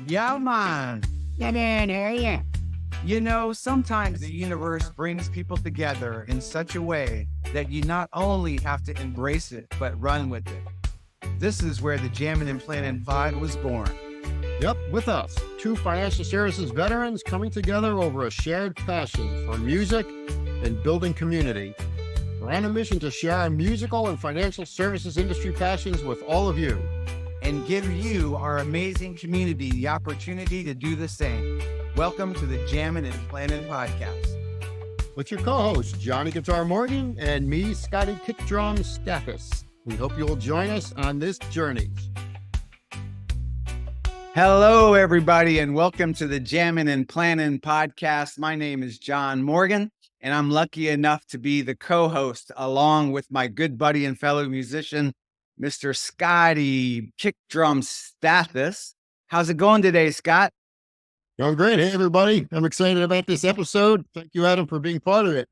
Yeah, man. Yeah, man, how are you? You know, sometimes the universe brings people together in such a way that you not only have to embrace it, but run with it. This is where the Jammin and Plannin Pod was born. Yep, with us, two financial services veterans coming together over a shared passion for music and building community. We're on a mission to share our musical and financial services industry passions with all of you. And give you, our amazing community, the opportunity to do the same. Welcome to the Jammin and Plannin Podcast. With your co-hosts, Johnny Guitar Morgan and me, Scotty Kick Drum Staus. We hope you'll join us on this journey. Hello, everybody, and welcome to the Jammin and Plannin Podcast. My name is John Morgan, and I'm lucky enough to be the co-host along with my good buddy and fellow musician, Mr. Scotty Kick Drum Staus. How's it going today, Scott? Going great. Hey, everybody. I'm excited about this episode. Thank you, Adam, for being part of it.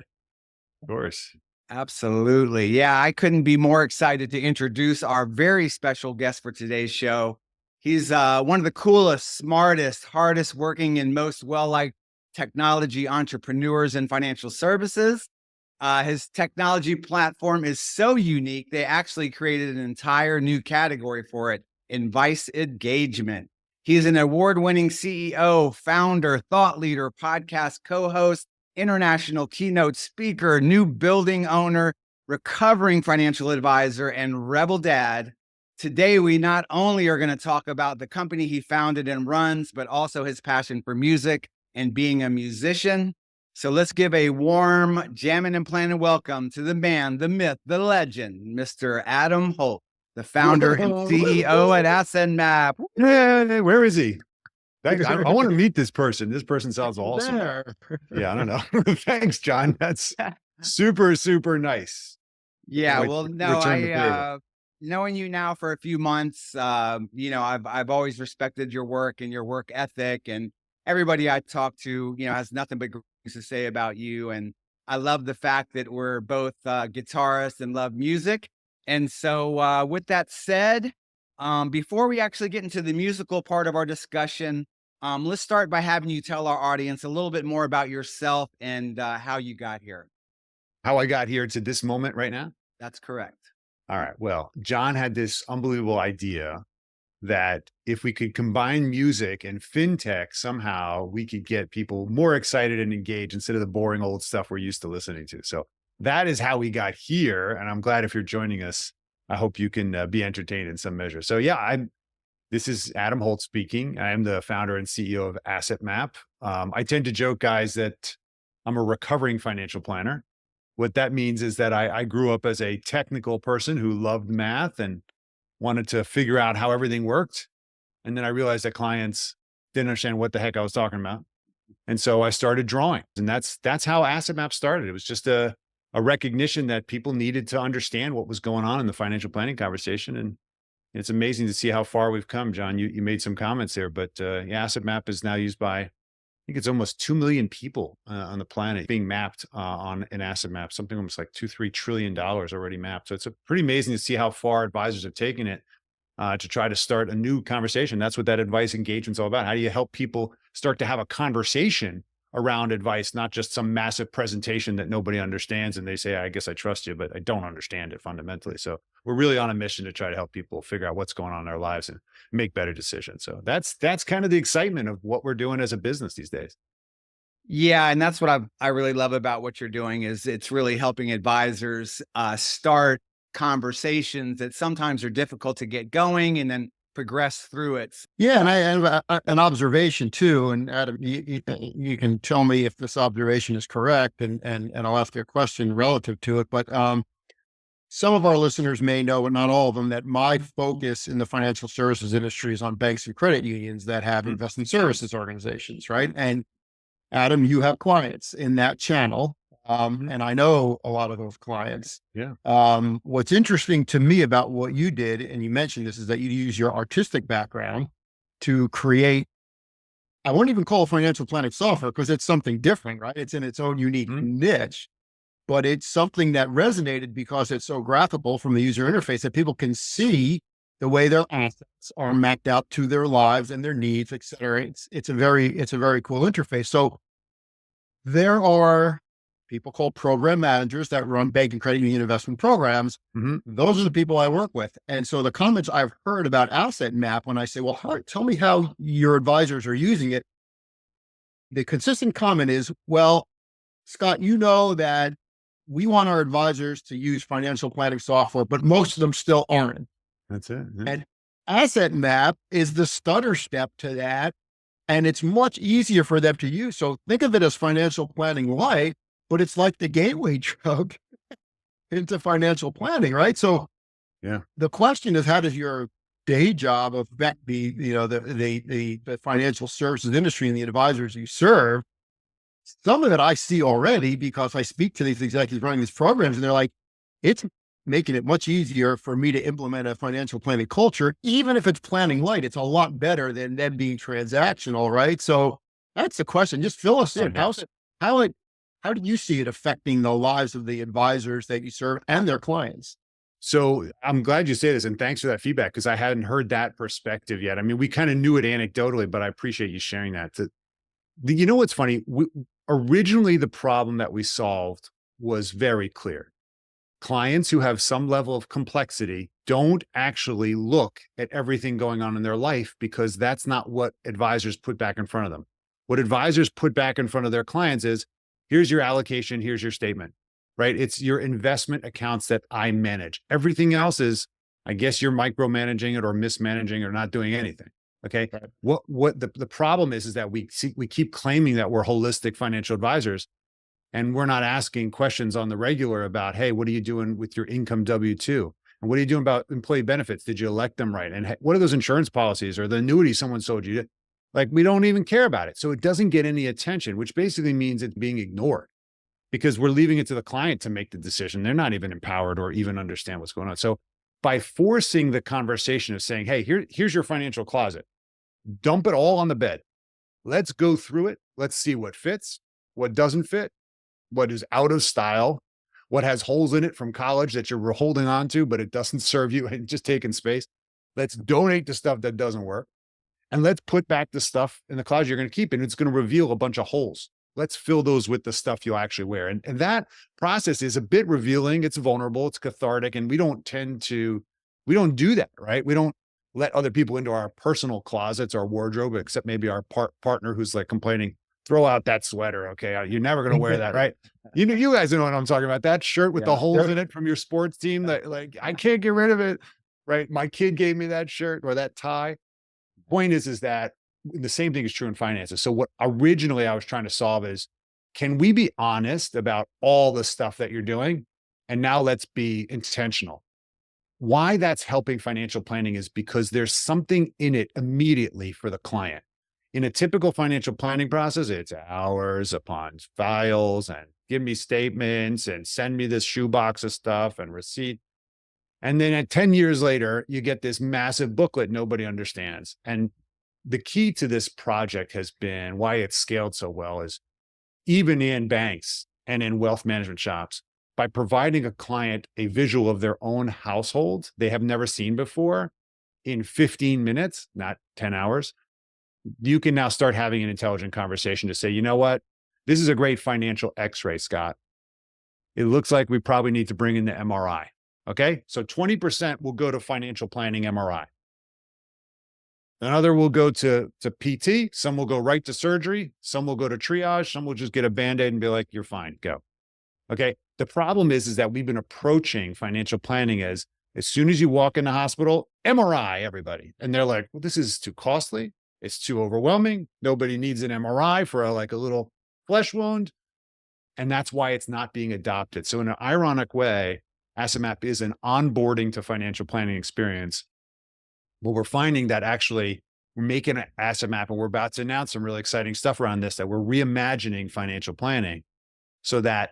Of course. Absolutely. Yeah, I couldn't be more excited to introduce our very special guest for today's show. He's one of the coolest, smartest, hardest working, and most well-liked technology entrepreneurs in financial services. His technology platform is so unique, they actually created an entire new category for it, advice engagement. He's an award-winning CEO, founder, thought leader, podcast co-host, international keynote speaker, new building owner, recovering financial advisor, and rebel dad. Today, we not only are going to talk about the company he founded and runs, but also his passion for music and being a musician. So let's give a warm Jammin and Plannin welcome to the man, the myth, the legend, Mr. Adam Holt, the founder and CEO at Asset Map. Yeah, where is he? I want to meet this person. This person sounds awesome. Yeah, I don't know. Thanks, John. That's super, super nice. Yeah, well, no, knowing you now for a few months, I've always respected your work and your work ethic, and everybody I talk to, has nothing but good things to say about you. And I love the fact that we're both guitarists and love music. And so with that said, before we actually get into the musical part of our discussion, let's start by having you tell our audience a little bit more about yourself and how you got here. How I got here to this moment right now? That's correct. All right. Well, John had this unbelievable idea that if we could combine music and fintech, somehow we could get people more excited and engaged instead of the boring old stuff we're used to listening to. So that is how we got here. And I'm glad if you're joining us, I hope you can be entertained in some measure. So yeah, this is Adam Holt speaking. I am the founder and CEO of Asset Map. I tend to joke, guys, that I'm a recovering financial planner. What that means is that I grew up as a technical person who loved math and wanted to figure out how everything worked. And then I realized that clients didn't understand what the heck I was talking about. And so I started drawing. And that's how Asset Map started. It was just a recognition that people needed to understand what was going on in the financial planning conversation. And it's amazing to see how far we've come, John. You made some comments there, but Asset Map is now used by, I think it's almost 2 million people on the planet being mapped on an asset map, something almost like $2-3 trillion already mapped. So it's pretty amazing to see how far advisors have taken it to try to start a new conversation. That's what that advice engagement's all about. How do you help people start to have a conversation around advice, not just some massive presentation that nobody understands and they say, I guess I trust you, but I don't understand it fundamentally. So we're really on a mission to try to help people figure out what's going on in their lives and make better decisions. So that's kind of the excitement of what we're doing as a business these days. Yeah, and that's what I really love about what you're doing is it's really helping advisors start conversations that sometimes are difficult to get going and then progress through it. Yeah, and I have an observation too. And Adam, you can tell me if this observation is correct, and I'll ask you a question relative to it. But some of our listeners may know, but not all of them, that my focus in the financial services industry is on banks and credit unions that have investment services organizations, right? And Adam, you have clients in that channel. And I know a lot of those clients. Yeah. What's interesting to me about what you did, and you mentioned this, is that you use your artistic background to create, I won't even call it financial planning software because it's something different, right? It's in its own unique niche, but it's something that resonated because it's so graphical from the user interface that people can see the way their assets are mapped out to their lives and their needs, et cetera. It's a very cool interface. So there are people called program managers that run banking, credit union investment programs. Those are the people I work with. And so the comments I've heard about Asset Map, when I say, well, tell me how your advisors are using it, the consistent comment is, well, Scott, you know that we want our advisors to use financial planning software, but most of them still aren't. That's it. Yeah. And Asset Map is the stutter step to that. And it's much easier for them to use. So think of it as financial planning light, but it's like the gateway drug into financial planning, right? So the question is, how does your day job affect the financial services industry and the advisors you serve? Some of it I see already because I speak to these executives running these programs, and they're like, it's making it much easier for me to implement a financial planning culture. Even if it's planning light, it's a lot better than them being transactional, right? So that's the question. Just fill us in. How do you see it affecting the lives of the advisors that you serve and their clients? So I'm glad you say this, and thanks for that feedback, because I hadn't heard that perspective yet. I mean, we kind of knew it anecdotally, but I appreciate you sharing that. You know what's funny? Originally, the problem that we solved was very clear. Clients who have some level of complexity don't actually look at everything going on in their life, because that's not what advisors put back in front of them. What advisors put back in front of their clients is, here's your allocation, here's your statement, right? It's your investment accounts that I manage. Everything else is, I guess you're micromanaging it or mismanaging or not doing anything. Okay. Right. What the problem is that we keep claiming that we're holistic financial advisors, and we're not asking questions on the regular about, hey, what are you doing with your income W-2? And what are you doing about employee benefits? Did you elect them right? And what are those insurance policies or the annuity someone sold you? Like, we don't even care about it. So it doesn't get any attention, which basically means it's being ignored, because we're leaving it to the client to make the decision. They're not even empowered or even understand what's going on. So by forcing the conversation of saying, hey, here's your financial closet, dump it all on the bed. Let's go through it. Let's see what fits, what doesn't fit, what is out of style, what has holes in it from college that you're holding on to, but it doesn't serve you and just taking space. Let's donate the stuff that doesn't work. And let's put back the stuff in the closet you're going to keep, and it's going to reveal a bunch of holes. Let's fill those with the stuff you'll actually wear. And that process is a bit revealing. It's vulnerable. It's cathartic. And we don't do that, right? We don't let other people into our personal closets, our wardrobe, except maybe our partner who's like complaining, throw out that sweater. Okay. You're never going to wear that, right? You guys know what I'm talking about. That shirt with the holes in it from your sports team that, like, I can't get rid of it, right? My kid gave me that shirt or that tie. Point is that the same thing is true in finances. So what originally I was trying to solve is, can we be honest about all the stuff that you're doing? And now let's be intentional. Why that's helping financial planning is because there's something in it immediately for the client. In a typical financial planning process, it's hours upon files and give me statements and send me this shoebox of stuff and receipt. And then at 10 years later, you get this massive booklet nobody understands. And the key to this project has been, why it's scaled so well, is even in banks and in wealth management shops, by providing a client a visual of their own household they have never seen before in 15 minutes, not 10 hours, you can now start having an intelligent conversation to say, you know what, this is a great financial x-ray, Scott. It looks like we probably need to bring in the MRI. Okay, so 20% will go to financial planning MRI. Another will go to PT. Some will go right to surgery. Some will go to triage. Some will just get a Band-Aid and be like, you're fine, go. Okay, the problem is that we've been approaching financial planning as soon as you walk in the hospital, MRI, everybody. And they're like, well, this is too costly. It's too overwhelming. Nobody needs an MRI for a little flesh wound. And that's why it's not being adopted. So in an ironic way, Asset Map is an onboarding to financial planning experience. But we're finding that actually we're making an Asset Map, and we're about to announce some really exciting stuff around this, that we're reimagining financial planning so that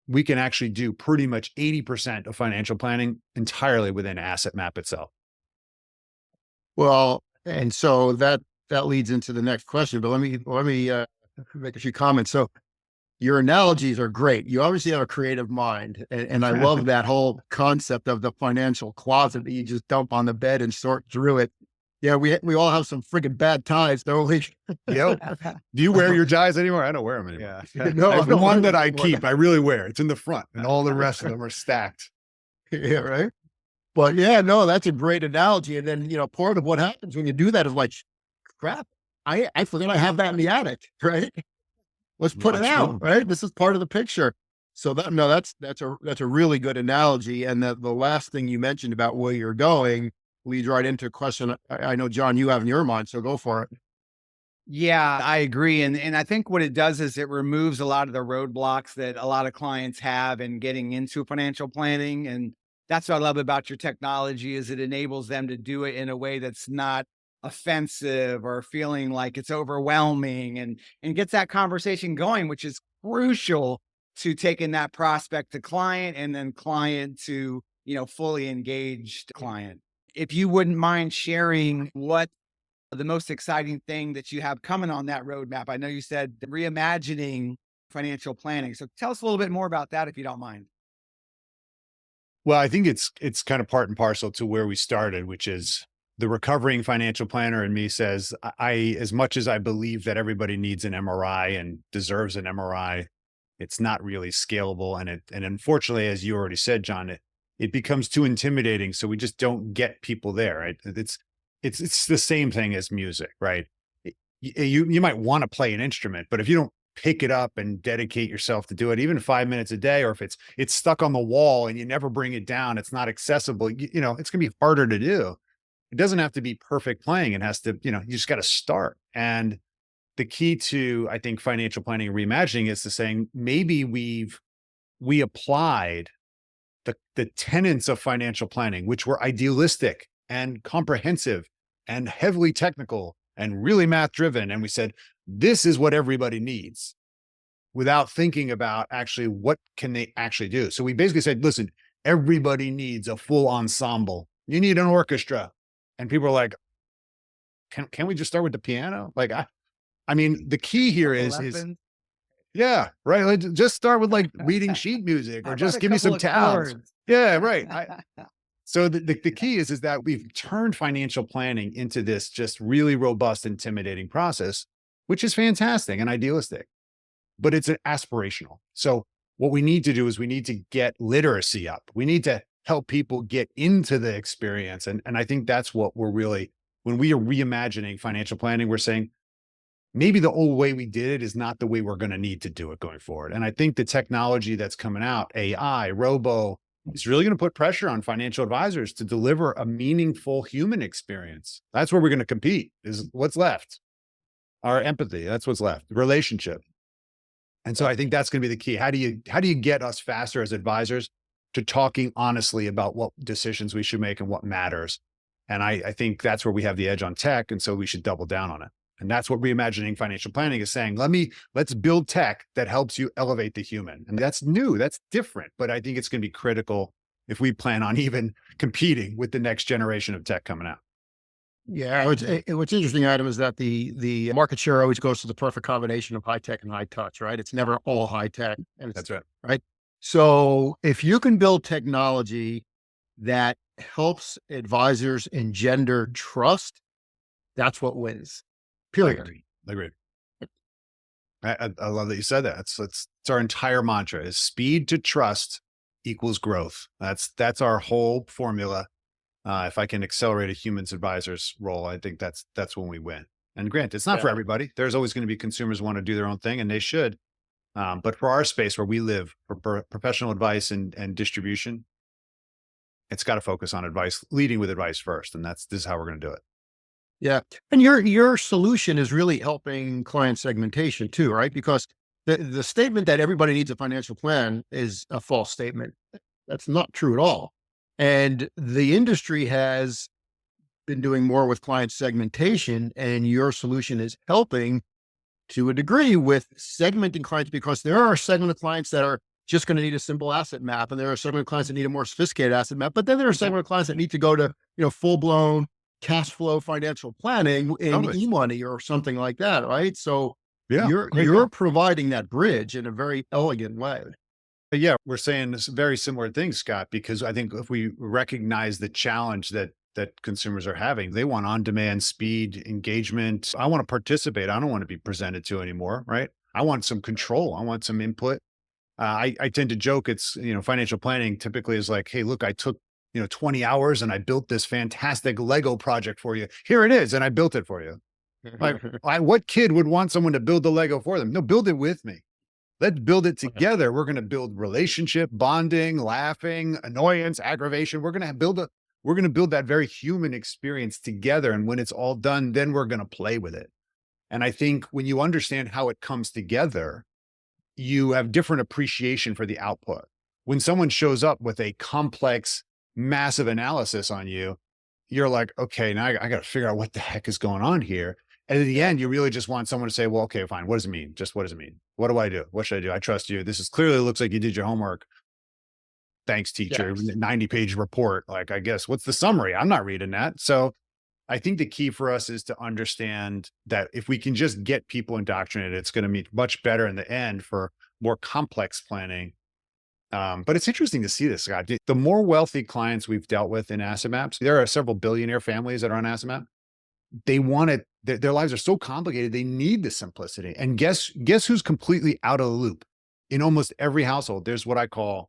we can actually do pretty much 80% of financial planning entirely within Asset Map itself. Well, and so that leads into the next question, but let me make a few comments. So your analogies are great. You obviously have a creative mind. And I love that whole concept of the financial closet that you just dump on the bed and sort through it. Yeah, we all have some friggin' bad ties, don't we? Yep. Do you wear your ties anymore? I don't wear them anymore. Yeah. No, I have I don't one wear that I them anymore. keep. I really wear. It's in the front, and all the rest of them are stacked. Yeah, right. But yeah, no, that's a great analogy. And then, part of what happens when you do that is like, crap, I forgot I have that in the attic, right? Let's put it That's out, true. right? This is part of the picture. So that's a really good analogy. And the last thing you mentioned about where you're going leads right into a question I know, John, you have in your mind. So go for it. Yeah, I agree. And I think what it does is it removes a lot of the roadblocks that a lot of clients have in getting into financial planning. And that's what I love about your technology is it enables them to do it in a way that's not offensive or feeling like it's overwhelming and gets that conversation going, which is crucial to taking that prospect to client and then client to, fully engaged client. If you wouldn't mind sharing what the most exciting thing that you have coming on that roadmap. I know you said reimagining financial planning. So tell us a little bit more about that if you don't mind. Well, I think it's kind of part and parcel to where we started, which is the recovering financial planner in me says, as much as I believe that everybody needs an MRI and deserves an MRI, it's not really scalable. And unfortunately, as you already said, John, it becomes too intimidating. So we just don't get people there. Right? It's the same thing as music, right? You might want to play an instrument, but if you don't pick it up and dedicate yourself to do it, even 5 minutes a day, or if it's stuck on the wall and you never bring it down, it's not accessible. It's gonna be harder to do. It doesn't have to be perfect playing. It has to, you just got to start. And the key to, I think, financial planning and reimagining is to saying maybe we applied the tenets of financial planning, which were idealistic and comprehensive and heavily technical and really math driven. And we said, this is what everybody needs without thinking about actually what can they actually do. So we basically said, listen, everybody needs a full ensemble. You need an orchestra. And people are like, can we just start with the piano? Like, I mean, the key here is yeah, right. Like, just start with like reading sheet music or just give me some tabs. Yeah, right. So the key is that we've turned financial planning into this just really robust, intimidating process, which is fantastic and idealistic, but it's aspirational. So what we need to do is we need to get literacy up. We need to help people get into the experience. And I think that's what we're really, when we are reimagining financial planning, we're saying, maybe the old way we did it is not the way we're going to need to do it going forward. And I think the technology that's coming out, AI, robo, is really going to put pressure on financial advisors to deliver a meaningful human experience. That's where we're going to compete, is what's left. Our empathy, that's what's left, relationship. And so I think that's going to be the key. How do you get us faster as advisors to talking honestly about what decisions we should make and what matters? And I think that's where we have the edge on tech. And so we should double down on it. And that's what reimagining financial planning is saying. Let's build tech that helps you elevate the human. And that's new, that's different, but I think it's going to be critical if we plan on even competing with the next generation of tech coming out. Yeah. What's interesting, Adam, is that the market share always goes to the perfect combination of high tech and high touch, right? It's never all high tech. And That's right. Right. So if you can build technology that helps advisors engender trust, that's what wins. Period. Agreed. I love that you said that. It's our entire mantra is speed to trust equals growth. That's our whole formula. If I can accelerate a human's advisor's role, I think that's when we win. And granted, it's not for everybody. There's always going to be consumers who want to do their own thing, and they should. But for our space where we live, for professional advice and distribution, it's got to focus on advice, leading with advice first. And this is how we're going to do it. Yeah. And your solution is really helping client segmentation too, right? Because the statement that everybody needs a financial plan is a false statement. That's not true at all. And the industry has been doing more with client segmentation, and your solution is helping to a degree with segmenting clients, because there are a segment of clients that are just going to need a simple asset map. And there are a segment of clients that need a more sophisticated asset map, but then there are a segment of clients that need to go to, full blown cash flow financial planning in e-money or something like that. Right. So Yeah. You're providing that bridge in a very elegant way. Yeah, we're saying this very similar things, Scott, because I think if we recognize the challenge that consumers are having, they want on-demand speed, engagement. I want to participate. I don't want to be presented to anymore, right? I want some control. I want some input. I tend to joke it's, financial planning typically is like, hey, look, I took, 20 hours and I built this fantastic Lego project for you. Here it is. And I built it for you. Like, what kid would want someone to build the Lego for them? No, build it with me. Let's build it together. We're going to build relationship, bonding, laughing, annoyance, aggravation. We're going to build that very human experience together. And when it's all done, then we're going to play with it. And I think when you understand how it comes together, you have different appreciation for the output. When someone shows up with a complex, massive analysis on you, you're like, okay, now I got to figure out what the heck is going on here. And at the end, you really just want someone to say, well, okay, fine. What does it mean? Just what does it mean? What do I do? What should I do? I trust you. This is clearly looks like you did your homework. Thanks, teacher. Yes. 90-page report. Like, I guess, what's the summary? I'm not reading that. So I think the key for us is to understand that if we can just get people indoctrinated, it's going to be much better in the end for more complex planning. But it's interesting to see this, Scott. The more wealthy clients we've dealt with in asset maps, there are several billionaire families that are on asset map. They want it. Their lives are so complicated. They need the simplicity. And guess who's completely out of the loop? In almost every household, there's what I call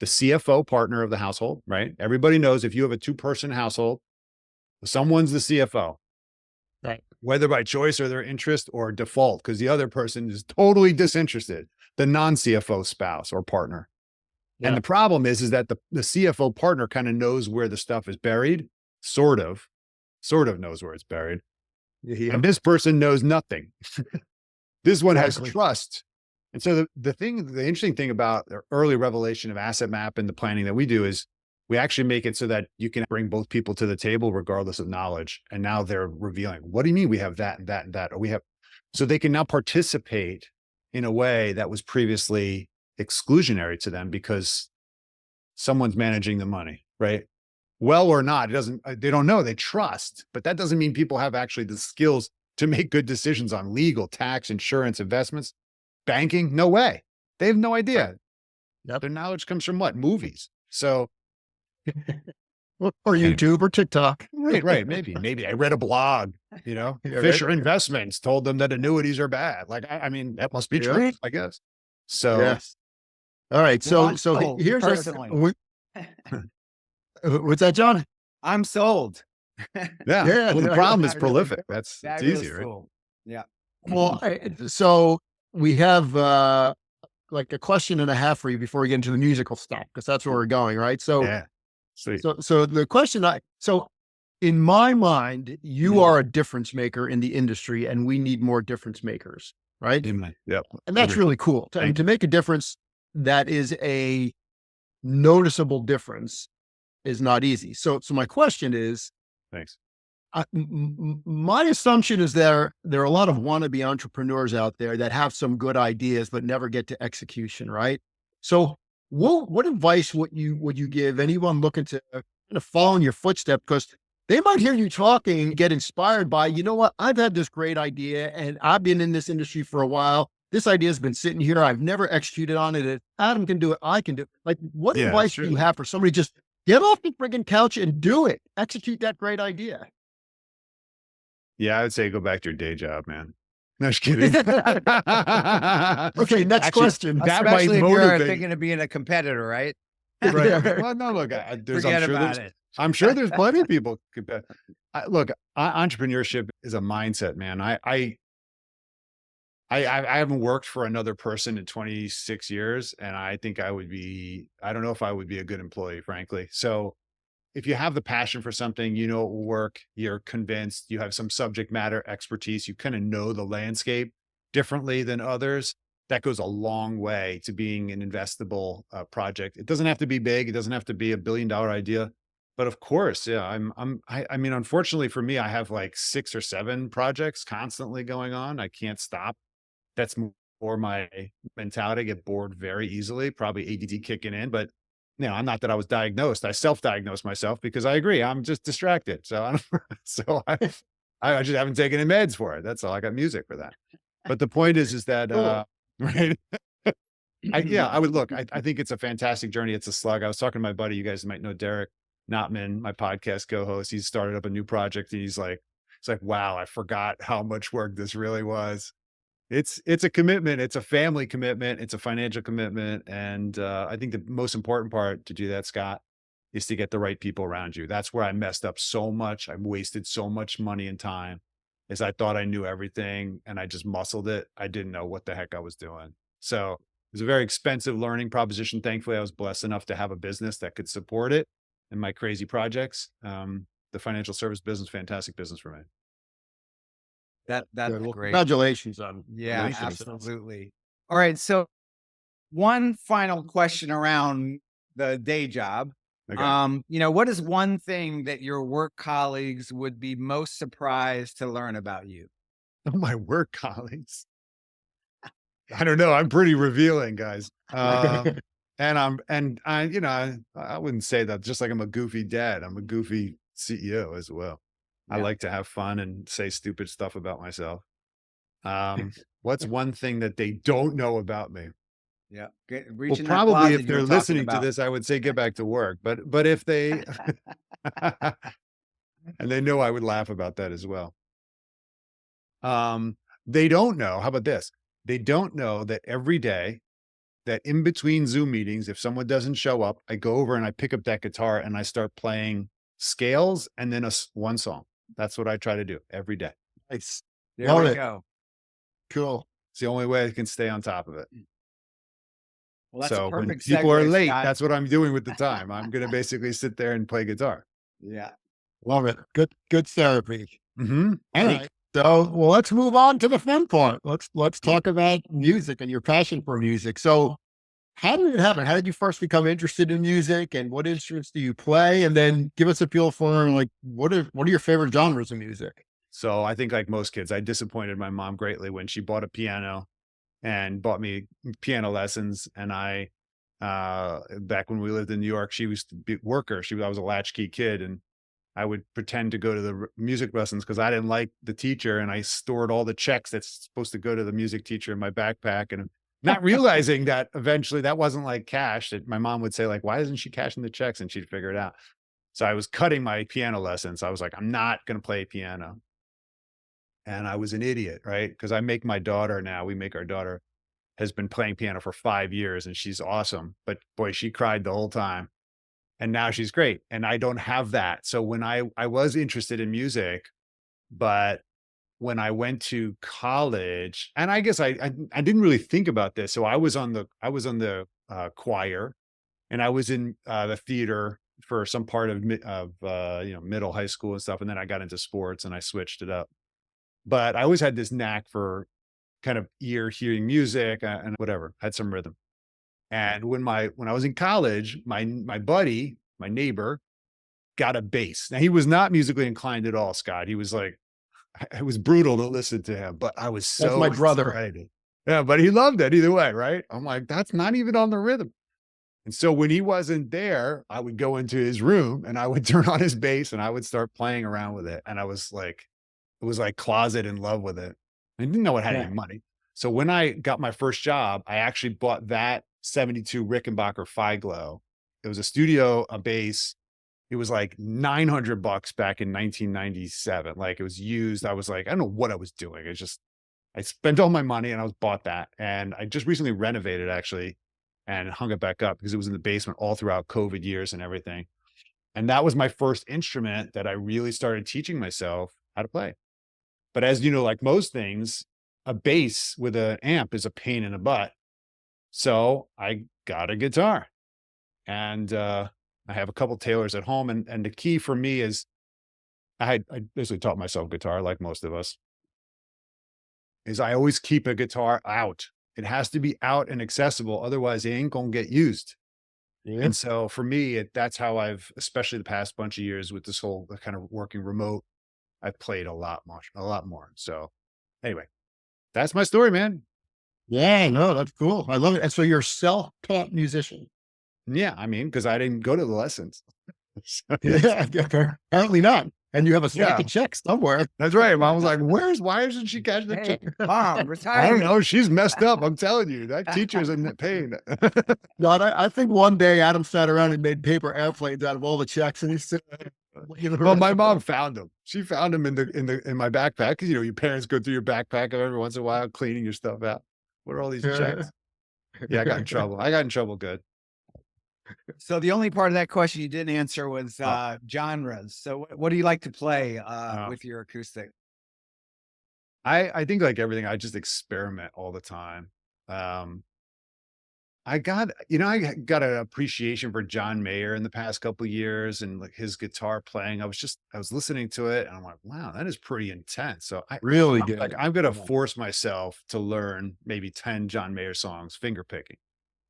the CFO partner of the household, right? Everybody knows if you have a 2-person household, someone's the CFO, right? Whether by choice or their interest or default, because the other person is totally disinterested, the non-CFO spouse or partner. Yeah. And the problem is that the CFO partner kind of knows where the stuff is buried, sort of knows where it's buried. Yeah. And this person knows nothing. This one has trust. And so the interesting thing about the early revelation of asset map and the planning that we do is we actually make it so that you can bring both people to the table regardless of knowledge. And now they're revealing, what do you mean we have that and that and that? Or we have, so they can now participate in a way that was previously exclusionary to them because someone's managing the money, right? Well or not, they don't know, they trust, but that doesn't mean people have actually the skills to make good decisions on legal, tax, insurance, investments, banking. No way. They have no idea. Yep. Their knowledge comes from what? Movies. So, or YouTube or TikTok. Right. Maybe I read a blog, Fisher Investments told them that annuities are bad. Like, I mean, that must be true, I guess. So, yes. All right. So here's personally. What's that, John? I'm sold. Yeah. Well, the problem is prolific. It's easier. Cool. Yeah. Well, so we have like a question and a half for you before we get into the musical stuff, because that's where we're going, right? So, yeah. Sweet. So the question in my mind, you are a difference maker in the industry, and we need more difference makers, right? Yep. And that's really cool. To make a difference that is a noticeable difference is not easy. So my question is, thanks. My assumption is there are a lot of wannabe entrepreneurs out there that have some good ideas but never get to execution, right? So what advice would you give anyone looking to kind of follow in your footsteps? Because they might hear you talking, get inspired by, you know what, I've had this great idea and I've been in this industry for a while. This idea has been sitting here. I've never executed on it. If Adam can do it, I can do it. Like, what advice do you have for somebody just get off the friggin' couch and do it? Execute that great idea. Yeah, I would say go back to your day job, man. No, just kidding. Okay, next question. That especially if you're thinking of being a competitor, right? Right. Well, no, look, I'm sure there's plenty of people. Look, entrepreneurship is a mindset, man. I haven't worked for another person in 26 years, and I think I don't know if I would be a good employee, frankly. So if you have the passion for something, it will work, you're convinced, you have some subject matter expertise, you kind of know the landscape differently than others, that goes a long way to being an investable project. It doesn't have to be big. It doesn't have to be $1 billion idea. But of course, yeah, I mean, unfortunately for me, I have like 6 or 7 projects constantly going on. I can't stop. That's more my mentality. I get bored very easily, probably ADD kicking in, but I'm not that I was diagnosed. I self-diagnosed myself because I agree. I'm just distracted. So I just haven't taken any meds for it. That's all. I got music for that. But the point is that, Cool. right. I would look, I think it's a fantastic journey. It's a slug. I was talking to my buddy, you guys might know Derek Notman, my podcast co-host. He's started up a new project. And he's like, wow, I forgot how much work this really was. It's a commitment. It's a family commitment. It's a financial commitment. And I think the most important part to do that, Scott, is to get the right people around you. That's where I messed up so much. I wasted so much money and time is I thought I knew everything and I just muscled it. I didn't know what the heck I was doing. So it was a very expensive learning proposition. Thankfully, I was blessed enough to have a business that could support it and my crazy projects. The financial service business, fantastic business for me. That's Good. Well, great. congratulations on Yeah, congratulations. absolutely. All right. So one final question around the day job. Okay. What is one thing that your work colleagues would be most surprised to learn about you? Oh, my work colleagues. I don't know. I'm pretty revealing, guys. And I wouldn't say that, just like I'm a goofy dad, I'm a goofy CEO as well. I Yeah. like to have fun and say stupid stuff about myself. What's one thing that they don't know about me? Yeah. Well, Reach in that probably closet if you they're were talking listening to about. this, I would say get back to work. But if they and they know I would laugh about that as well. They don't know. How about this? They don't know that every day, that in between Zoom meetings, if someone doesn't show up, I go over and I pick up that guitar and I start playing scales and then one song. That's what I try to do every day. Nice. There Love we it. go. Cool. It's the only way I can stay on top of it. Well, that's a So when perfect people are segue, late, Scott. that's what I'm doing with the time. I'm going to basically sit there and play guitar. Yeah. Love it. Good therapy. Mm-hmm. All right. So, well, let's move on to the fun part. Let's talk about music and your passion for music. So, how did it happen? How did you first become interested in music, and what instruments do you play? And then give us a feel for like what are your favorite genres of music? So I think like most kids, I disappointed my mom greatly when she bought a piano and bought me piano lessons. And back when we lived in New York, she was a worker. I was a latchkey kid, and I would pretend to go to the music lessons because I didn't like the teacher, and I stored all the checks that's supposed to go to the music teacher in my backpack, and not realizing that eventually that wasn't like cash. That my mom would say like, "Why isn't she cashing the checks?" And she'd figure it out. So I was cutting my piano lessons. I was like, "I'm not going to play piano," and I was an idiot, right? Because I make my daughter now. We make our daughter has been playing piano for 5 years, and she's awesome. But boy, she cried the whole time. And now she's great. And I don't have that. So when I was interested in music, but when I went to college, and I guess I didn't really think about this. So I was on the choir, and I was in the theater for some part of middle high school and stuff. And then I got into sports and I switched it up. But I always had this knack for kind of hearing music and whatever, had some rhythm. And when I was in college, my buddy, my neighbor, got a bass. Now he was not musically inclined at all, Scott. He was like, it was brutal to listen to him, but I was That's so my brother. excited. Yeah, but he loved it either way, right? I'm like, that's not even on the rhythm. And so when he wasn't there, I would go into his room and I would turn on his bass and I would start playing around with it. And it was like closet in love with it. I didn't know it had any money. So when I got my first job, I actually bought that 72 Rickenbacker Figlo. It was a bass. It was like $900 back in 1997. Like it was used. I was like, I don't know what I was doing. I spent all my money and I was bought that. And I just recently renovated actually and hung it back up because it was in the basement all throughout COVID years and everything. And that was my first instrument that I really started teaching myself how to play. But as you know, like most things, a bass with an amp is a pain in the butt. So I got a guitar, and I have a couple Taylors at home. And the key for me is I basically taught myself guitar like most of us, is I always keep a guitar out. It has to be out and accessible. Otherwise it ain't going to get used. Yeah. And so for me, that's how I've, especially the past bunch of years with this whole kind of working remote, I've played a lot more. So anyway, that's my story, man. Yeah, no, that's cool. I love it. And so you're a self-taught musician. Yeah. I mean, because I didn't go to the lessons. So, Yeah, apparently not. And you have a stack of checks somewhere. That's right. Mom was like, why isn't she cashing the check? Mom, I don't retirement. know. She's messed up. I'm telling you, that teacher's in pain. God, I think one day Adam sat around and made paper airplanes out of all the checks, and he's sitting there. Well, my mom found them. She found them in my backpack, because your parents go through your backpack every once in a while, cleaning your stuff out. What are all these checks? Yeah, I got in trouble. I got in trouble good. So the only part of that question you didn't answer was genres. So what do you like to play with your acoustic? I think like everything, I just experiment all the time. I got an appreciation for John Mayer in the past couple of years, and like his guitar playing. I was listening to it and I'm like, wow, that is pretty intense. So Really I'm good. like, I'm going to force myself to learn maybe 10 John Mayer songs, finger picking.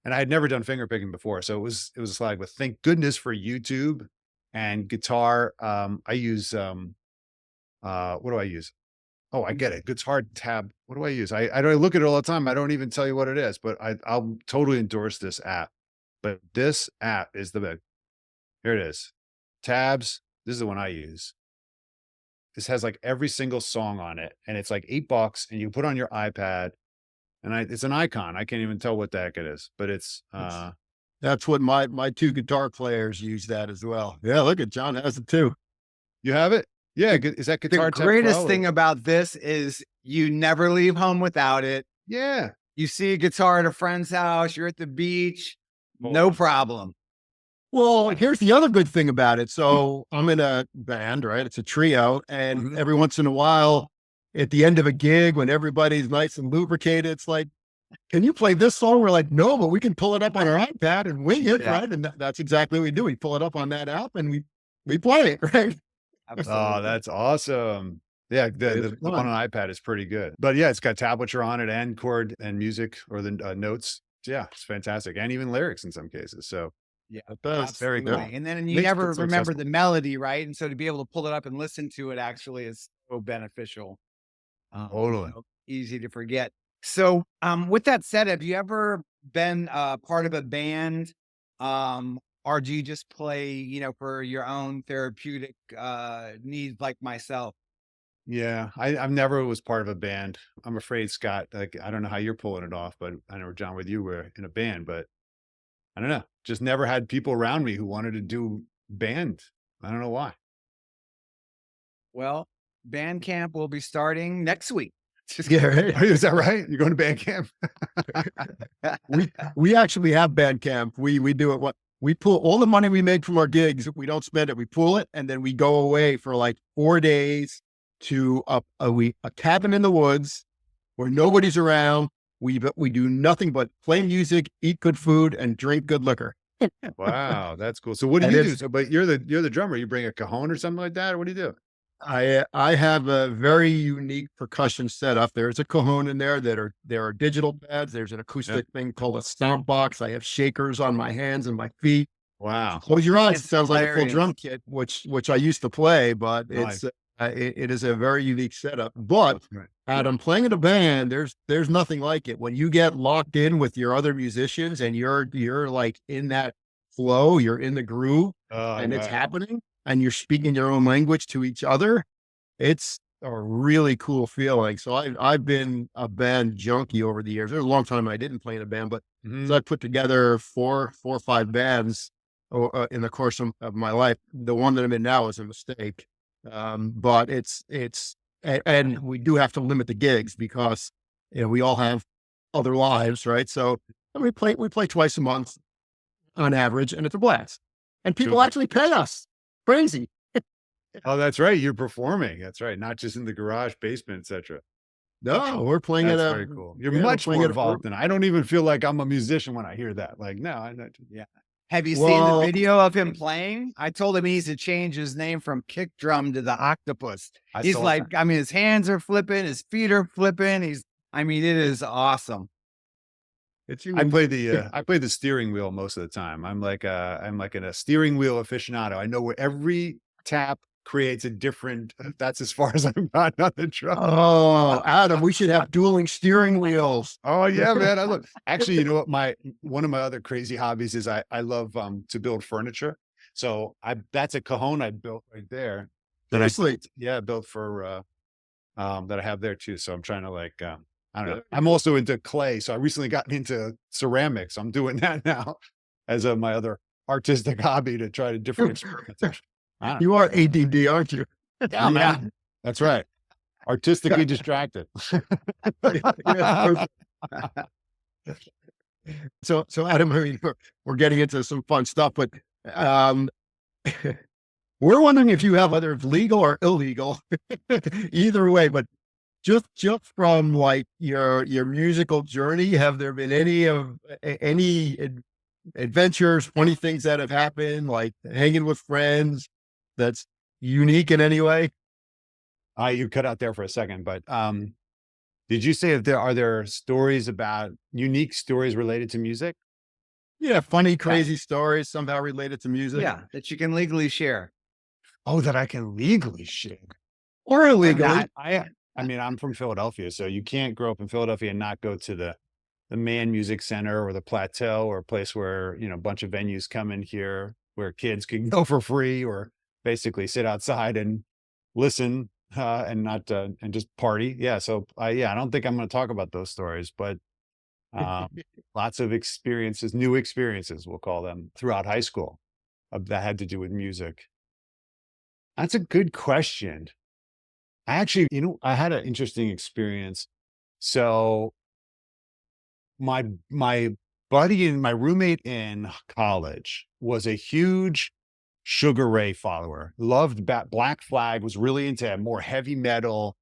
And I had never done finger picking before. So it was like, but thank goodness for YouTube and guitar. I use, what do I use? Oh, I get it. Guitar tab. What do I use? I look at it all the time. I don't even tell you what it is, but I'll totally endorse this app. But this app is the big. Here it is. Tabs. This is the one I use. This has like every single song on it, and it's like $8, and you put it on your iPad, and it's an icon. I can't even tell what the heck it is, but it's That's what my two guitar players use that as well. Yeah, look at John has it too. You have it? Yeah. Is that Guitar The Tab greatest Pro? thing about this is you never leave home without it. Yeah. You see a guitar at a friend's house, you're at the beach, no problem. Well, here's the other good thing about it. So I'm in a band, right? It's a trio. And every once in a while, at the end of a gig, when everybody's nice and lubricated, it's like, can you play this song? We're like, no, but we can pull it up on our iPad and wing it, right? And that's exactly what we do. We pull it up on that app and we play it, right? Absolutely. Oh, that's awesome. Yeah, the one on iPad is pretty good. But yeah, it's got tablature on it and chord and music, or the notes. Yeah, it's fantastic. And even lyrics in some cases. So Yeah, That's very absolutely. cool. And then you Makes never it so remember accessible. the melody, right? And so to be able to pull it up and listen to it actually is so beneficial. Totally. Easy to forget. So with that said, have you ever been part of a band? Or do you just play, for your own therapeutic needs like myself? Yeah, I've never was part of a band. I'm afraid, Scott, like, I don't know how you're pulling it off, but I know, John, with you, we're in a band, but I don't know. Just never had people around me who wanted to do band. I don't know why. Well, band camp will be starting next week. Just Yeah, right. Is that right? You're going to band camp? We actually have band camp. We do it. We pull all the money we make from our gigs. We don't spend it. We pull it, and then we go away for like 4 days to a cabin in the woods where nobody's around. We do nothing but play music, eat good food, and drink good liquor. Wow, that's cool. So what do And you do? it's- So, but you're the drummer. You bring a cajon or something like that, or what do you do? I have a very unique percussion setup. There's a cajon in there. There are digital pads. There's an acoustic thing called a stomp box. I have shakers on my hands and my feet. Wow. Close your eyes. It's It sounds like a full hilarious. drum kit, which I used to play, but Nice. it is a very unique setup. But Right. Adam, playing in a band, there's nothing like it. When you get locked in with your other musicians and you're like in that flow, you're in the groove, and it's happening, and you're speaking your own language to each other. It's a really cool feeling. So I've been a band junkie over the years. There's a long time I didn't play in a band, but so I put together four or five bands in the course of my life. The one that I'm in now is a mistake. But and we do have to limit the gigs because we all have other lives, right? So we play twice a month on average, and it's a blast. And people Super. actually pay us. Crazy. Oh, that's right. You're performing. That's right. Not just in the garage, basement, etc. No, we're playing That's at a very cool. You're yeah, we're much playing more at a- involved than I don't even feel like I'm a musician when I hear that. Like, no, I know. Yeah. Have you seen Well- the video of him playing? I told him he needs to change his name from kick drum to the octopus. He's saw like, that. his hands are flipping, his feet are flipping. It is awesome. It's I play the steering wheel most of the time. I'm like a steering wheel aficionado. I know where every tap creates a different. That's as far as I've gotten on the drum. Oh, Adam, we should have dueling steering wheels. Oh yeah, man. I love. Actually, you know what? One of my other crazy hobbies is I love to build furniture. So that's a cajon I built right there, Seriously. built for that I have there too. So I'm trying to like I don't know. I'm also into clay, so I recently gotten into ceramics. I'm doing that now as my other artistic hobby to try to different experimentation. You are ADD, aren't you? Yeah, man. That's right. Artistically distracted. Yeah, so Adam, I mean, we're getting into some fun stuff, but um, we're wondering if you have either legal or illegal, either way. But just from like your musical journey, have there been any adventures, funny things that have happened, like hanging with friends, that's unique in any way? You cut out there for a second, but did you say if are there stories about unique stories related to music? Yeah, funny, crazy stories somehow related to music. Yeah, that you can legally share. Oh, that I can legally share. Or illegally. I mean, I'm from Philadelphia, so you can't grow up in Philadelphia and not go to the Man Music Center or the Plateau, or a place where, you know, a bunch of venues come in here where kids can go for free or basically sit outside and listen and not and just party. Yeah. So I don't think I'm going to talk about those stories, but lots of experiences, new experiences, we'll call them, throughout high school that had to do with music. That's a good question. I actually, you know, I had an interesting experience. So my buddy and my roommate in college was a huge Sugar Ray follower. Loved Black Flag, was really into more heavy metal.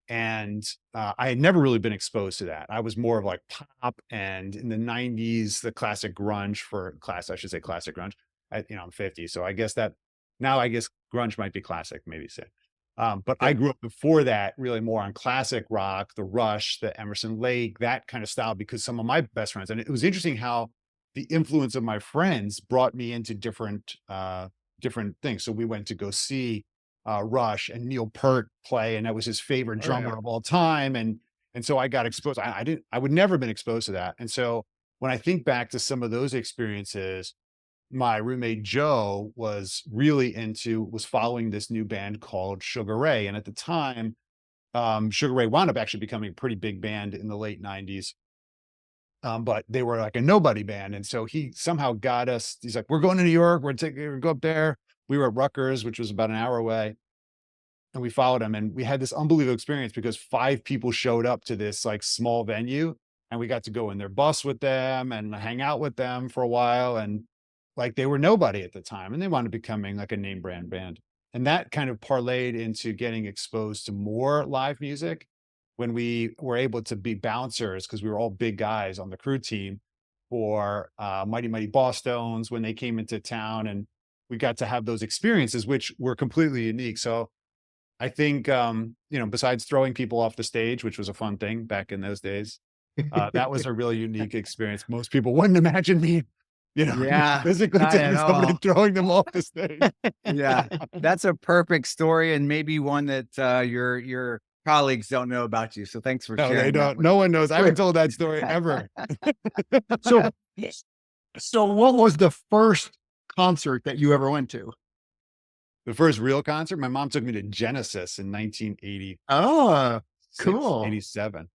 And I had never really been exposed to that. I was more of like pop, and in the 90s, the classic grunge I should say classic grunge. I'm 50, so I guess grunge might be classic, maybe say. But I grew up before that really more on classic rock, the Rush, the Emerson Lake, that kind of style, because some of my best friends, and it was interesting how the influence of my friends brought me into different things. So we went to go see Rush and Neil Peart play, and that was his favorite drummer of all time. And so I got exposed. I would never have been exposed to that. And so when I think back to some of those experiences, my roommate Joe was following this new band called Sugar Ray. And at the time, Sugar Ray wound up actually becoming a pretty big band in the late 90s. But they were like a nobody band. And so he somehow got us, he's like, we're going to New York. We're going to go up there. We were at Rutgers, which was about an hour away. And we followed him, and we had this unbelievable experience because 5 people showed up to this like small venue, and we got to go in their bus with them and hang out with them for a while. And like, they were nobody at the time, and they wound up becoming like a name brand band. And that kind of parlayed into getting exposed to more live music when we were able to be bouncers, because we were all big guys on the crew team for Mighty Mighty Bosstones when they came into town. And we got to have those experiences, which were completely unique. So I think, besides throwing people off the stage, which was a fun thing back in those days, that was a really unique experience. Most people wouldn't imagine me, physically taking someone and throwing them off the stage. Yeah, that's a perfect story, and maybe one that your colleagues don't know about you. So thanks for sharing. No, they don't. No one knows. I haven't told that story ever. So what was the first concert that you ever went to? The first real concert, my mom took me to Genesis in 1980. Oh, cool. 87.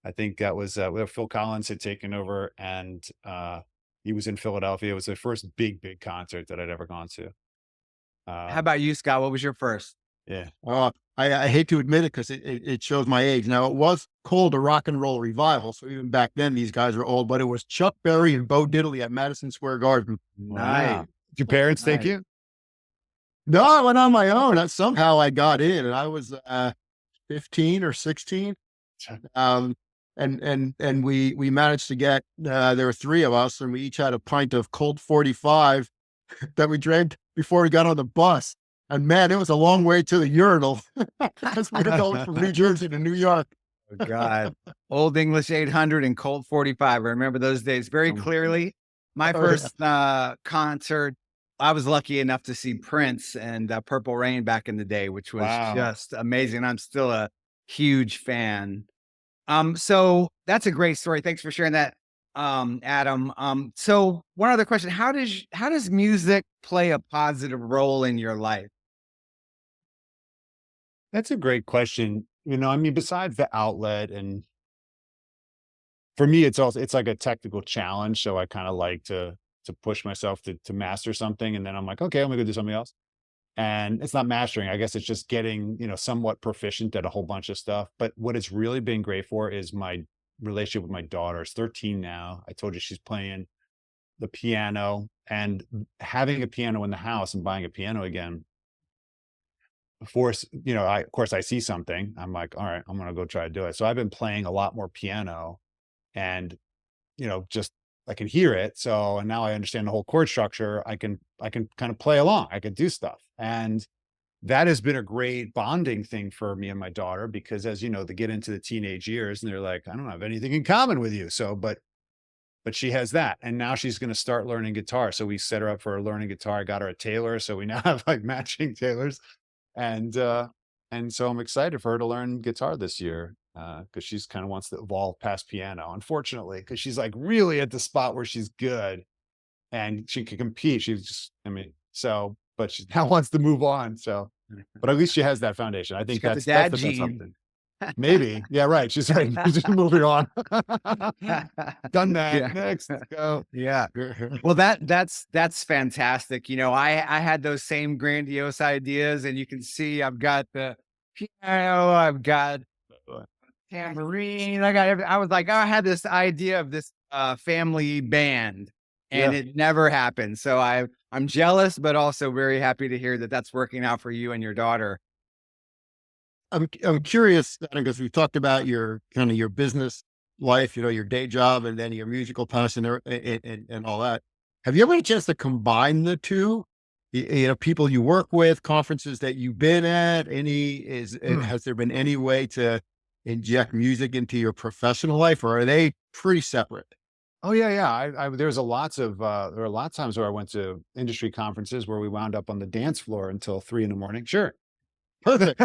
I think that was where Phil Collins had taken over, and he was in Philadelphia. It was the first big concert that I'd ever gone to. How about you, Scott? What was your first? Yeah. I hate to admit it because it shows my age. Now, it was called a rock and roll revival. So even back then, these guys were old, but it was Chuck Berry and Bo Diddley at Madison Square Garden. Nice. Did your parents take you? No, I went on my own. Somehow I got in, and I was 15 or 16. And we managed to get, there were 3 of us, and we each had a pint of Colt 45 that we drank before we got on the bus. And man, it was a long way to the urinal because we were going from New Jersey to New York. Oh, God. Old English 800 and Colt 45. I remember those days very clearly. My first concert, I was lucky enough to see Prince and Purple Rain back in the day, which was just amazing. I'm still a huge fan. So that's a great story. Thanks for sharing that, Adam. So one other question: how does music play a positive role in your life? That's a great question. I mean, besides the outlet, and for me, it's like a technical challenge. So I kind of like to push myself to master something. And then I'm like, okay, I'm gonna go do something else. And it's not mastering. I guess it's just getting, somewhat proficient at a whole bunch of stuff. But what it's really been great for is my relationship with my daughter. She's 13 now. I told you she's playing the piano, and having a piano in the house and buying a piano again. Before, of course I see something. I'm like, all right, I'm going to go try to do it. So I've been playing a lot more piano, and, just I can hear it. So, and now I understand the whole chord structure. I can kind of play along. I can do stuff. And that has been a great bonding thing for me and my daughter, because as you know, they get into the teenage years and they're like, I don't have anything in common with you. So, but she has that. And now she's going to start learning guitar. So we set her up for learning guitar. I got her a Taylor. So we now have like matching Taylors. And so I'm excited for her to learn guitar this year. Cause she's kind of wants to evolve past piano, unfortunately, cause she's like really at the spot where she's good and she can compete. But she now wants to move on. So, but at least she has that foundation. I think got the that's dad been gene. something. Maybe. Yeah, right. She's right. She's just moving on. Done that. Yeah. Next. Go. Yeah. Well, that's fantastic. I had those same grandiose ideas, and you can see I've got the piano, I've got tambourine, I was like, oh, I had this idea of this family band, and it never happened. So I'm jealous, but also very happy to hear that that's working out for you and your daughter. I'm curious because we talked about your kind of your business life, your day job, and then your musical passion and all that. Have you ever had a chance to combine the two? People you work with, conferences that you've been at, has there been any way to inject music into your professional life, or are they pretty separate? Oh yeah. There were lots of times where I went to industry conferences where we wound up on the dance floor until 3 a.m. Sure. Perfect.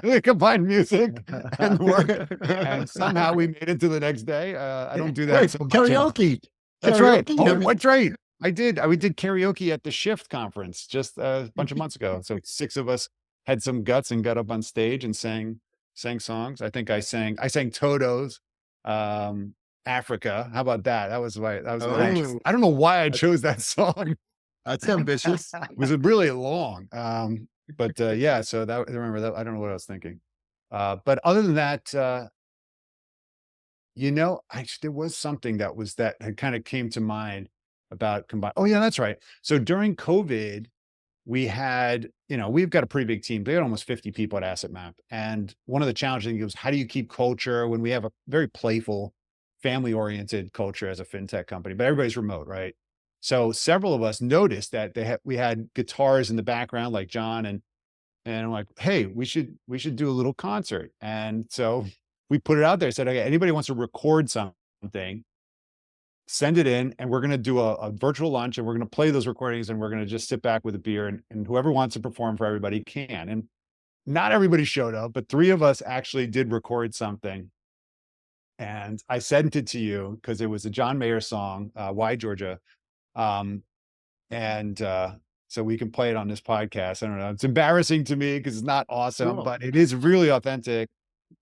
We combined music and work, and somehow we made it to the next day. I don't do that. Right, So much karaoke. That's right. Karaoke. Oh, that's right. We did karaoke at the Shift conference just a bunch of months ago. So 6 of us had some guts and got up on stage and sang songs. I think I sang Toto's Africa. How about that? That was Nice. I don't know why I chose that song. That's ambitious. It was really long. But yeah, so I remember that. I don't know what I was thinking. But other than that, there was something that had kind of came to mind about combine. Oh yeah, that's right. So during COVID, we had, we've got a pretty big team. They had almost 50 people at Asset Map. And one of the challenges was, how do you keep culture when we have a very playful, family-oriented culture as a fintech company, but everybody's remote, right? So several of us noticed that we had guitars in the background, like John, and I'm like, hey, we should do a little concert. And so we put it out there, said, okay, anybody wants to record something, send it in, and we're going to do a virtual lunch, and we're going to play those recordings, and we're going to just sit back with a beer, and whoever wants to perform for everybody can. And not everybody showed up, but 3 of us actually did record something. And I sent it to you because it was a John Mayer song, Why Georgia. So we can play it on this podcast. I don't know. It's embarrassing to me because it's not awesome, but it is really authentic.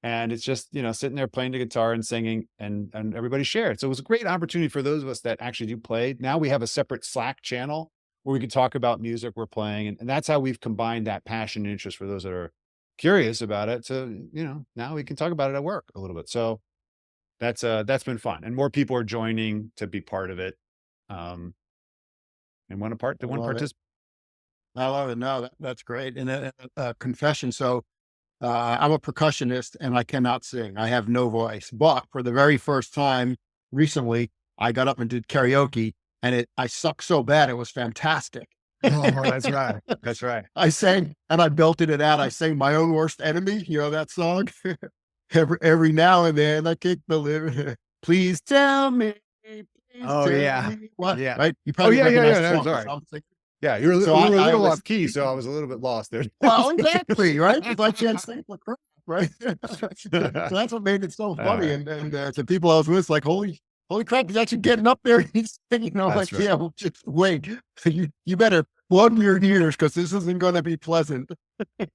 And it's just, sitting there playing the guitar and singing, and everybody shared. So it was a great opportunity for those of us that actually do play. Now we have a separate Slack channel where we can talk about music we're playing. And that's how we've combined that passion and interest for those that are curious about it. So, now we can talk about it at work a little bit. So that's been fun. And more people are joining to be part of it. And want to participate. I love it. No, that's great. And confession. So I'm a percussionist and I cannot sing. I have no voice. But for the very first time recently, I got up and did karaoke, and I sucked so bad. It was fantastic. Oh, that's right. That's right. I sang and I belted it out. I sang My Own Worst Enemy. You know that song? every now and then I kick the liver. Please tell me. Oh yeah. What? Yeah. Right. You probably yeah. recognize That's the song. right. Yeah, you were a little off key, so I was a little bit lost there. Well, exactly, right? Because I can't sing for crap, right? So that's what made it so funny. Right. And the people I was with, like, holy crap, he's actually getting up there. He's singing. That's right. Yeah, well, just wait. You better plug your ears because this isn't going to be pleasant.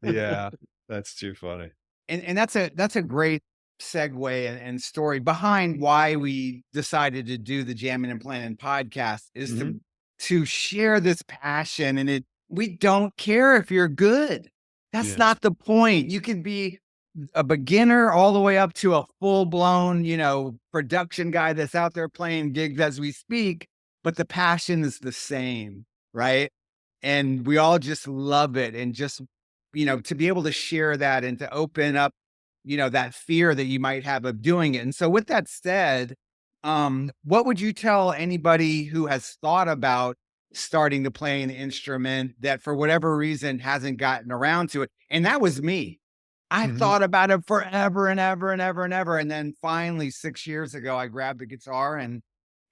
Yeah, That's too funny. And that's a great segue and story behind why we decided to do the Jammin and Plannin podcast is to share this passion. And we don't care if you're good. That's not the point. You can be a beginner all the way up to a full-blown, production guy that's out there playing gigs as we speak, but the passion is the same, right? And we all just love it. And just, to be able to share that and to open up, that fear that you might have of doing it. And so with that said, what would you tell anybody who has thought about starting to play an instrument that for whatever reason hasn't gotten around to it? And that was me. I thought about it forever and ever and ever and ever. And then finally 6 years ago, I grabbed the guitar and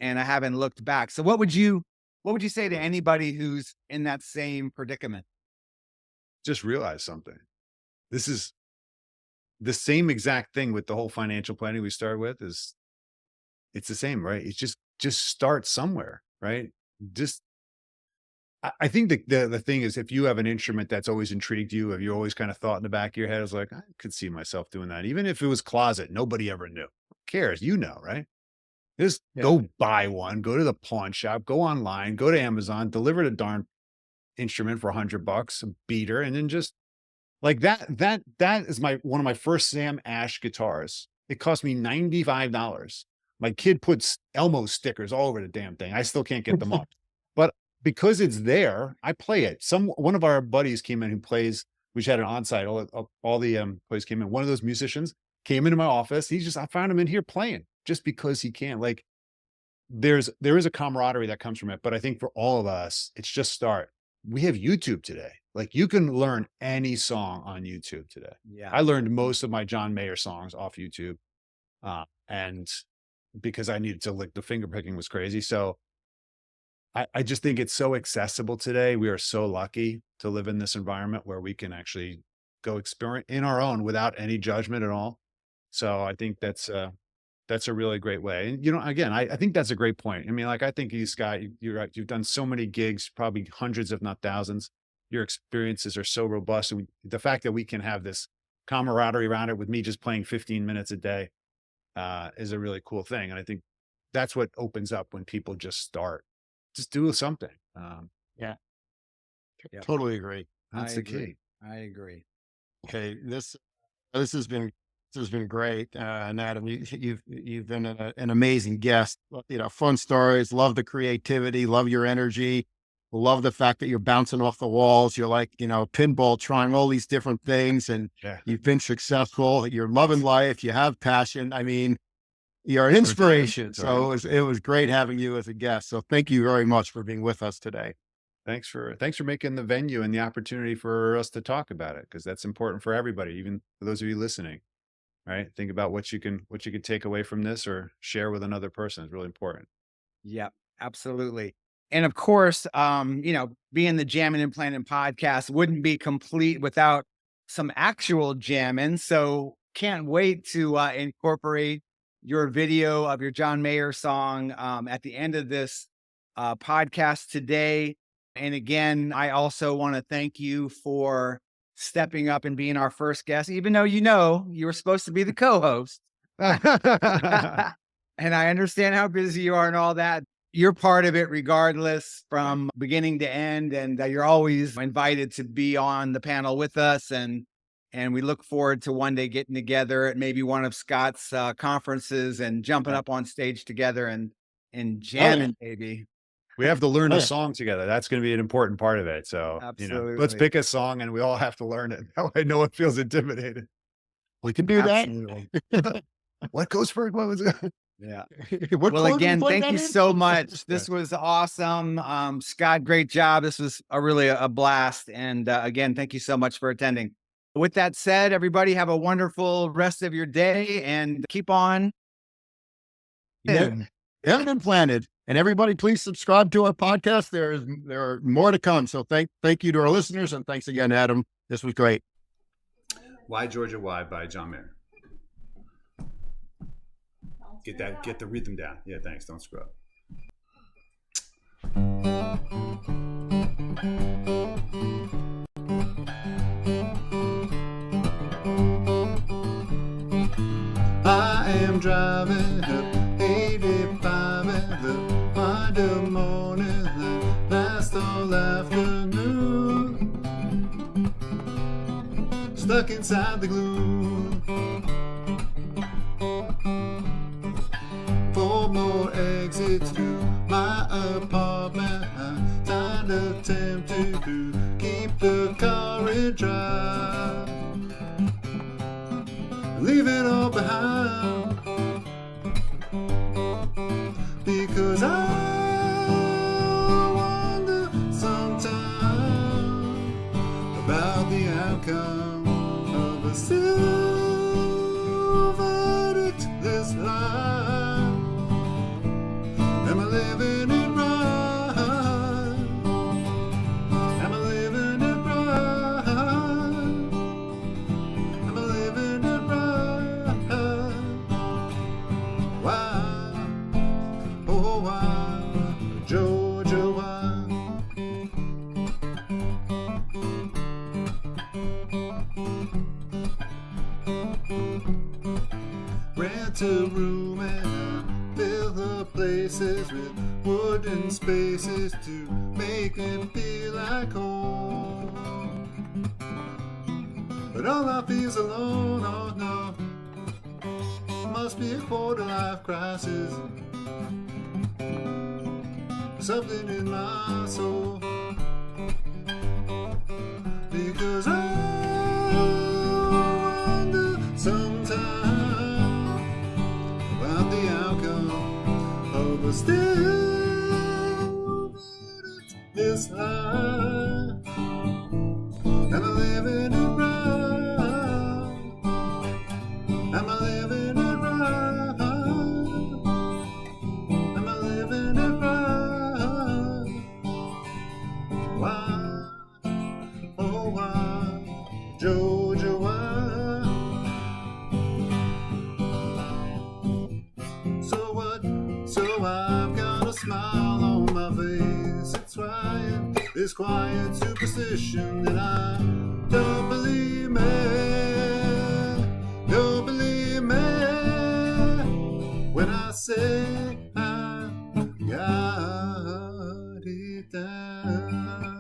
I haven't looked back. So what would you say to anybody who's in that same predicament? Just realize something. This is the same exact thing with the whole financial planning we started with. It's the same, right? It's just start somewhere, right? I think the thing is, if you have an instrument that's always intrigued you, if you always kind of thought in the back of your head, it's like, I could see myself doing that. Even if it was closet, nobody ever knew. Who cares? Right? Just go buy one, go to the pawn shop, go online, go to Amazon, deliver the darn instrument for $100, a beater, and then just like that is one of my first Sam Ash guitars. It cost me $95. My kid puts Elmo stickers all over the damn thing. I still can't get them off. But because it's there, I play it. One of our buddies came in who plays, we had an on-site, all the employees came in. One of those musicians came into my office. I found him in here playing just because he can. Like there is a camaraderie that comes from it. But I think for all of us, it's just start. We have YouTube today. Like you can learn any song on YouTube today. Yeah. I learned most of my John Mayer songs off YouTube. And because I needed to, like, the finger picking was crazy. So I just think it's so accessible today. We are so lucky to live in this environment where we can actually go experiment in our own without any judgment at all. So I think that's a really great way. And, again, I think that's a great point. I mean, like, I think Scott, you're right. You've done so many gigs, probably hundreds, if not thousands. Your experiences are so robust. And the fact that we can have this camaraderie around it with me just playing 15 minutes a day is a really cool thing. And I think that's what opens up when people just start. Just do something. Totally agree. That's the key. I agree. Okay, this has been great, and Adam, you've been an amazing guest. Fun stories. Love the creativity. Love your energy. Love the fact that you're bouncing off the walls. You're like pinball, trying all these different things, and you've been successful. You're loving life. You have passion. I mean, you're an inspiration. So it was great having you as a guest. So thank you very much for being with us today. Thanks for making the venue and the opportunity for us to talk about it, because that's important for everybody, even for those of you listening. Right? Think about what you can take away from this or share with another person. It's really important. Yeah, absolutely. And of course, being the Jammin and Plannin podcast wouldn't be complete without some actual jamming. So can't wait to incorporate your video of your John Mayer song at the end of this podcast today. And again, I also want to thank you for stepping up and being our first guest, even though you were supposed to be the co-host. And I understand how busy you are and all that. You're part of it regardless from beginning to end, and you're always invited to be on the panel with us. And we look forward to one day getting together at maybe one of Scott's conferences and jumping up on stage together and jamming, maybe. We have to learn a song together. That's going to be an important part of it. So, let's pick a song and we all have to learn it. That way no one feels intimidated. We can do that. What goes first? What was it? Yeah. Well, again, thank you so much. This was awesome. Scott, great job. This was really a blast. And again, thank you so much for attending. With that said, everybody have a wonderful rest of your day and keep on. Jammin and Plannin. And everybody, please subscribe to our podcast. There are more to come. So thank you to our listeners, and thanks again, Adam. This was great. Why Georgia Why by John Mayer. Get the rhythm down. Yeah, thanks. Don't screw up. stuck inside the gloom. 4 more exits to my apartment. Time attempted to keep the car in drive. Leave it all behind. Because I wonder sometimes about the outcome of a still verdict this life. Am I living it right? Am I living it right? Am I living it right? Why? Oh, why, Georgia, why? Rent a room and fill the places with wooden spaces to make it feel like home. But all I feel's alone, oh no. Must be a quarter-life crisis. Something in my soul. Because I wonder sometimes about the outcome of a still verdict this life. Am I living it right? Am I living it right? Am I living it right? Why? Oh, why? Georgia, why? So what? So I've got a smile on my face. It's quiet superstition that I don't believe me. Don't believe me when I say I got it down.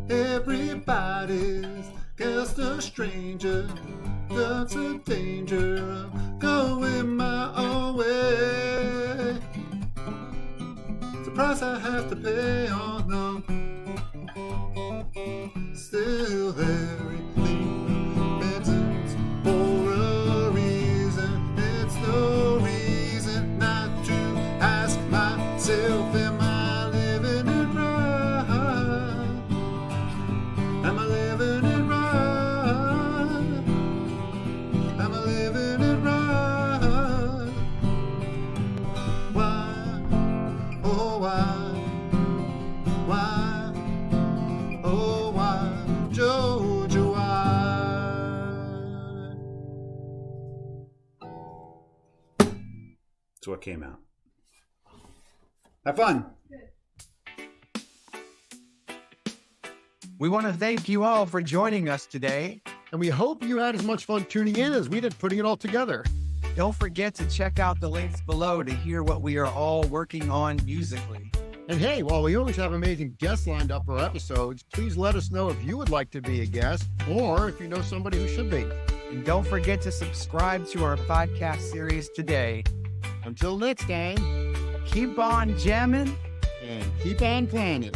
Everybody's just a stranger. That's a danger of going my own way. It's a price I have to pay, oh no. Still everything matters for a reason. It's no reason not to ask myself, am I living it right? Am I living it right? Am I living it right? Why? Oh, why? Why? Oh, why? Georgia, why? That's what came out. Have fun. We want to thank you all for joining us today. And we hope you had as much fun tuning in as we did putting it all together. Don't forget to check out the links below to hear what we are all working on musically. And hey, while we always have amazing guests lined up for episodes, please let us know if you would like to be a guest or if you know somebody who should be. And don't forget to subscribe to our podcast series today. Until next time, Keep on jamming and keep on planning.